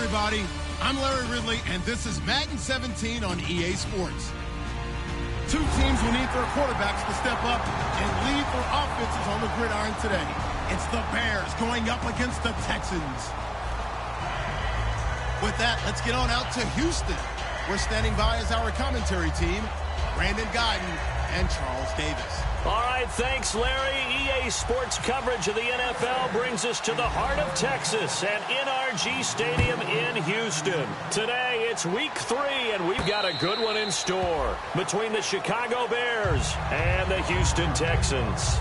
everybody. I'm Larry Ridley, and this is Madden 17 on EA Sports. Two teams will need their quarterbacks to step up and lead their offenses on the gridiron today. It's the Bears going up against the Texans. With that, let's get on out to Houston. We're standing by as our commentary team, Brandon Guyton and Charles Davis. All right, thanks, Larry. EA Sports coverage of the NFL brings us to the heart of Texas and NRG Stadium in Houston. Today, it's week 3, and we've got a good one in store between the Chicago Bears and the Houston Texans.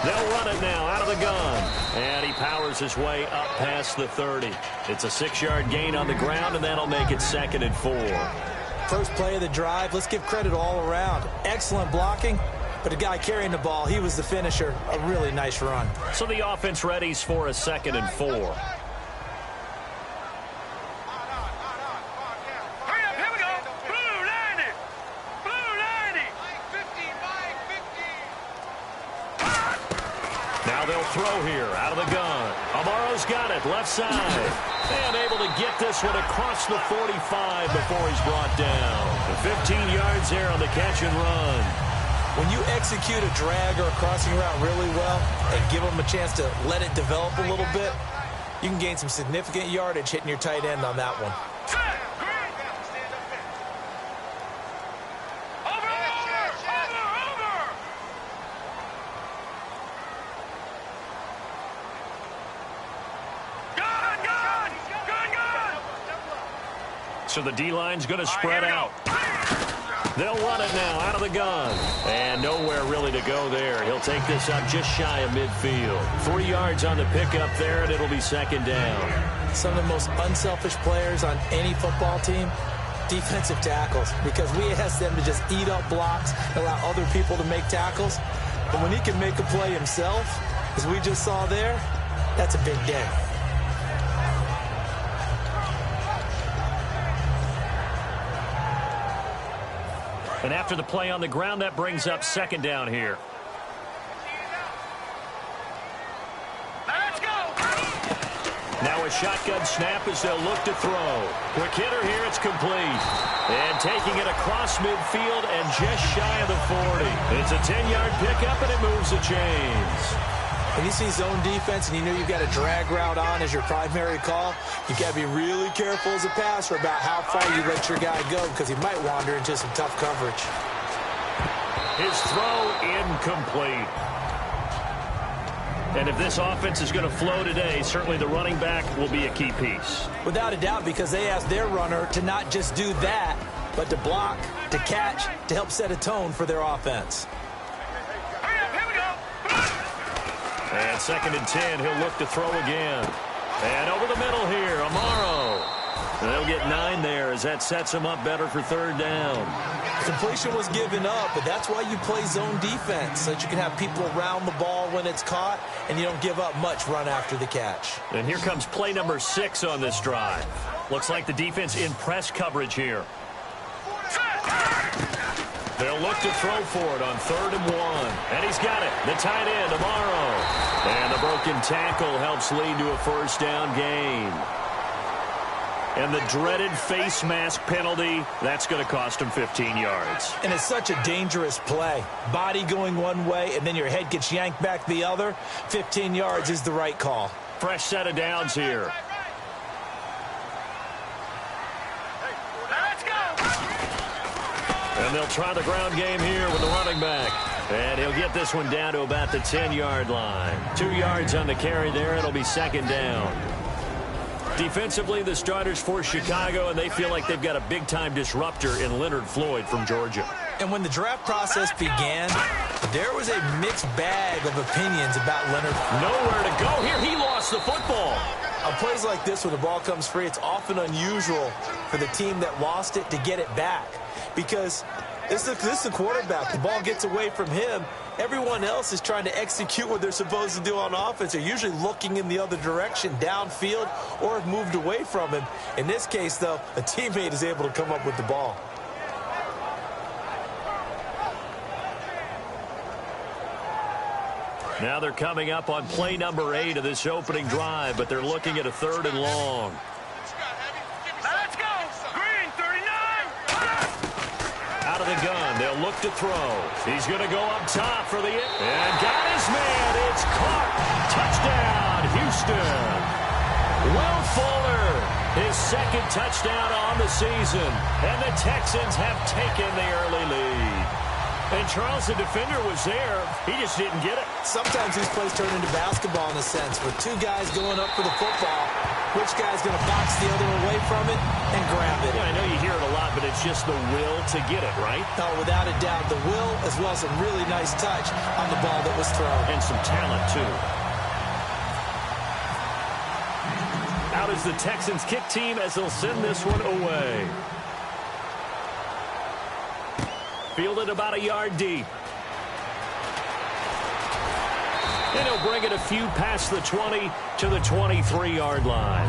They'll run it now out of the gun. And he powers his way up past the 30. It's a 6-yard gain on the ground, and that'll make it 2nd and 4. First play of the drive, let's give credit all around. Excellent blocking, but the guy carrying the ball, he was the finisher. A really nice run. So the offense readies for a 2nd and 4. Throw here out of the gun. Amaro's got it left side and able to get this one across the 45 before he's brought down. The 15 yards there on the catch and run. When you execute a drag or a crossing route really well and give them a chance to let it develop a little bit, you can gain some significant yardage hitting your tight end on that one. So the D-line's going to spread out. They'll run it now out of the gun. And nowhere really to go there. He'll take this up just shy of midfield. 3 yards on the pickup there, and it'll be 2nd down. Some of the most unselfish players on any football team, defensive tackles, because we ask them to just eat up blocks, allow other people to make tackles. And when he can make a play himself, as we just saw there, that's a big day. And after the play on the ground, that brings up 2nd down here. Let's go! Now a shotgun snap as they'll look to throw. Quick hitter here, it's complete. And taking it across midfield and just shy of the 40. It's a 10-yard pickup, and it moves the chains. When you see zone defense and you know you've got a drag route on as your primary call, you've got to be really careful as a passer about how far you let your guy go because he might wander into some tough coverage. His throw incomplete. And if this offense is going to flow today, certainly the running back will be a key piece. Without a doubt, because they asked their runner to not just do that, but to block, to catch, to help set a tone for their offense. And 2nd and 10, he'll look to throw again. And over the middle here, Amaro. They'll get 9 there as that sets them up better for 3rd down. Completion was given up, but that's why you play zone defense, so that you can have people around the ball when it's caught, and you don't give up much run after the catch. And here comes play number 6 on this drive. Looks like the defense in press coverage here. They'll look to throw for it on 3rd and 1. And he's got it. The tight end, Amaro. And the broken tackle helps lead to a 1st down gain. And the dreaded face mask penalty, that's going to cost him 15 yards. And it's such a dangerous play. Body going one way, and then your head gets yanked back the other. 15 yards is the right call. Fresh set of downs here. And they'll try the ground game here with the running back. And he'll get this one down to about the 10-yard line. 2 yards on the carry there. It'll be 2nd down. Defensively, the starters for Chicago, and they feel like they've got a big-time disruptor in Leonard Floyd from Georgia. And when the draft process began, there was a mixed bag of opinions about Leonard. Nowhere to go here. He lost the football. On plays like this, when the ball comes free, it's often unusual for the team that lost it to get it back. Because this is the quarterback. The ball gets away from him. Everyone else is trying to execute what they're supposed to do on offense. They're usually looking in the other direction, downfield, or have moved away from him. In this case, though, a teammate is able to come up with the ball. Now they're coming up on play number 8 of this opening drive, but they're looking at a 3rd and long. Let's go! Green, 39! Out of the gun, they'll look to throw. He's going to go up top for the... And got his man. It's caught. Touchdown, Houston. Will Fuller, his 2nd touchdown on the season. And the Texans have taken the early lead. And Charles, the defender, was there. He just didn't get it. Sometimes these plays turn into basketball in a sense, with 2 guys going up for the football. Which guy's going to box the other away from it and grab it? Yeah, I know you hear it a lot, but it's just the will to get it, right? Oh, without a doubt, the will as well as a really nice touch on the ball that was thrown. And some talent, too. Out is the Texans kick team as they'll send this one away. Fielded about a yard deep. And he'll bring it a few past the 20 to the 23-yard line.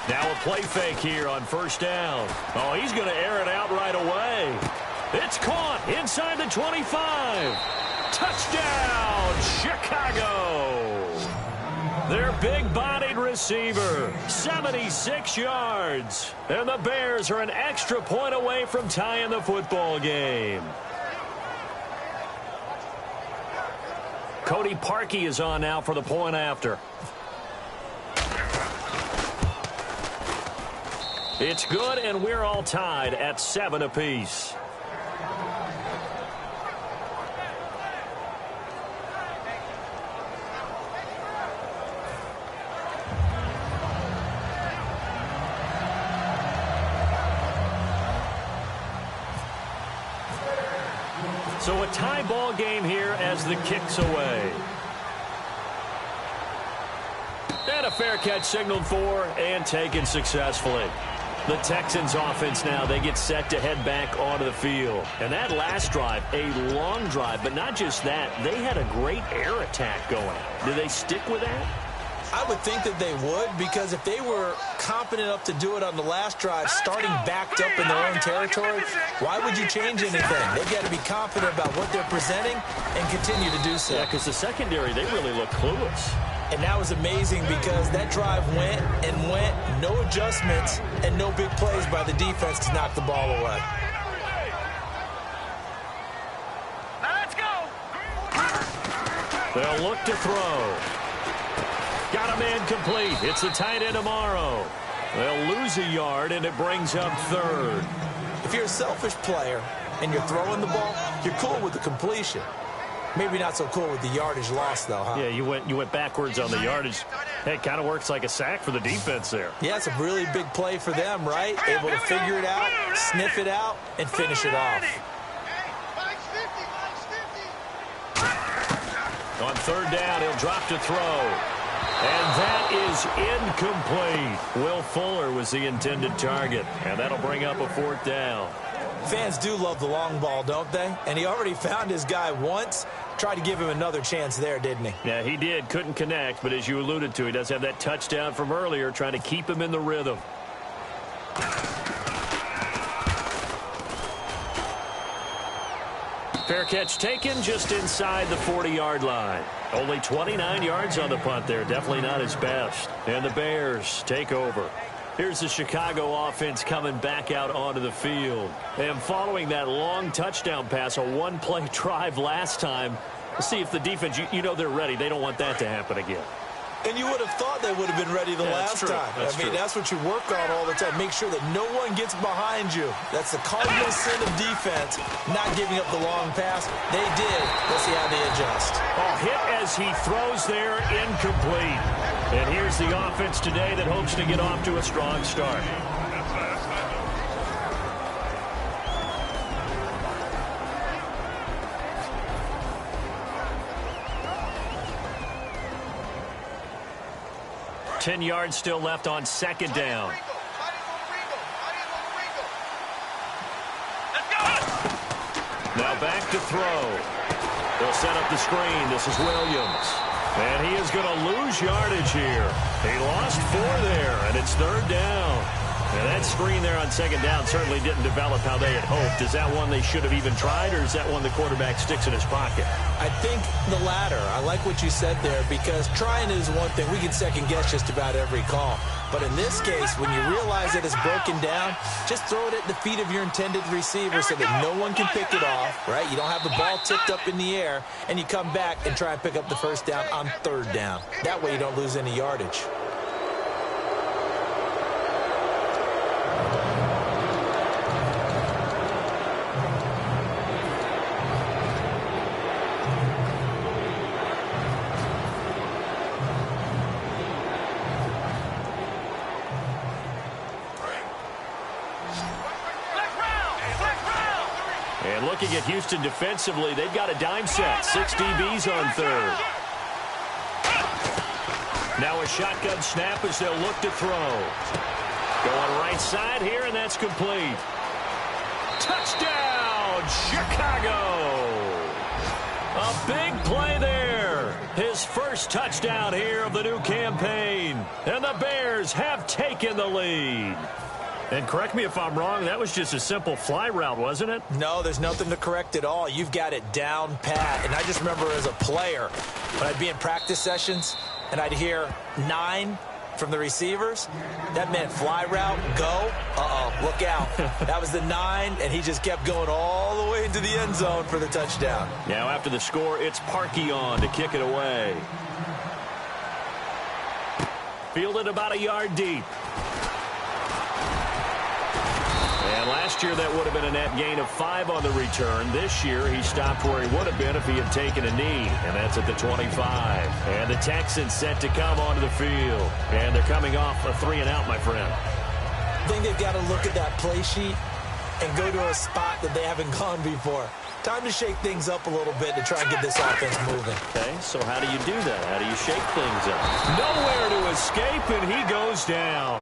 Now a play fake here on 1st down. Oh, he's going to air it out right away. It's caught inside the 25. Touchdown, Chicago. Their big-bodied receiver, 76 yards. And the Bears are an extra point away from tying the football game. Cody Parkey is on now for the point after. It's good, and we're all tied at 7 apiece. So a tie ball game here as the kick's away. And a fair catch signaled for and taken successfully. The Texans offense now, they get set to head back onto the field. And that last drive, a long drive, but not just that, they had a great air attack going. Do they stick with that? I would think that they would, because if they were confident enough to do it on the last drive, starting backed up in their own territory, why would you change anything? They've got to be confident about what they're presenting and continue to do so. Yeah, because the secondary, they really look clueless. And that was amazing because that drive went and went, no adjustments, and no big plays by the defense to knock the ball away. Let's go. They'll look to throw. Got a man complete. It's the tight end tomorrow. They'll lose a yard, and it brings up third. If you're a selfish player and you're throwing the ball, you're cool with the completion. Maybe not so cool with the yardage loss, though, huh? Yeah, you went backwards on the yardage. Hey, it kind of works like a sack for the defense there. Yeah, it's a really big play for them, right? Able to figure it out, sniff it out, and finish it off. On third down, he'll drop to throw. And that is incomplete. Will Fuller was the intended target, and that'll bring up a fourth down. Fans do love the long ball, don't they? And he already found his guy once. Tried to give him another chance there, didn't he? Yeah, he did. Couldn't connect, but as you alluded to, he does have that touchdown from earlier, trying to keep him in the rhythm. Fair catch taken just inside the 40-yard line. Only 29 yards on the punt there. Definitely not his best. And the Bears take over. Here's the Chicago offense coming back out onto the field. And following that long touchdown pass, a one-play drive last time, let's see if the defense, you know they're ready. They don't want that to happen again. And you would have thought they would have been ready the last time. That's what you work on all the time. Make sure that no one gets behind you. That's the cardinal sin of defense, not giving up the long pass. They did. Let's see how they adjust. Oh, hit as he throws there, incomplete. And here's the offense today that hopes to get off to a strong start. Ten yards still left on second down. Now back to throw. They'll set up the screen. This is Williams. And he is going to lose yardage here. He lost 4 there, and it's third down. And that screen there on second down certainly didn't develop how they had hoped. Is that one they should have even tried, or is that one the quarterback sticks in his pocket? I think the latter. I like what you said there, because trying is one thing. We can second-guess just about every call. But in this case, when you realize that it's broken down, just throw it at the feet of your intended receiver so that no one can pick it off, right? You don't have the ball tipped up in the air, and you come back and try and pick up the first down on third down. That way you don't lose any yardage. And looking at Houston defensively, they've got a dime set. 6 DBs on third. Now a shotgun snap as they'll look to throw. Going right side here, and that's complete. Touchdown, Chicago! A big play there. His first touchdown here of the new campaign. And the Bears have taken the lead. And correct me if I'm wrong, that was just a simple fly route, wasn't it? No, there's nothing to correct at all. You've got it down pat. And I just remember as a player, when I'd be in practice sessions and I'd hear 9 from the receivers, that meant fly route, go, look out. That was the 9, and he just kept going all the way into the end zone for the touchdown. Now after the score, it's Parkey on to kick it away. Fielded about a yard deep. And last year, that would have been a net gain of 5 on the return. This year, he stopped where he would have been if he had taken a knee, and that's at the 25. And the Texans set to come onto the field. And they're coming off a 3-and-out, my friend. I think they've got to look at that play sheet and go to a spot that they haven't gone before. Time to shake things up a little bit to try and get this offense moving. Okay, so how do you do that? How do you shake things up? Nowhere to escape, and he goes down.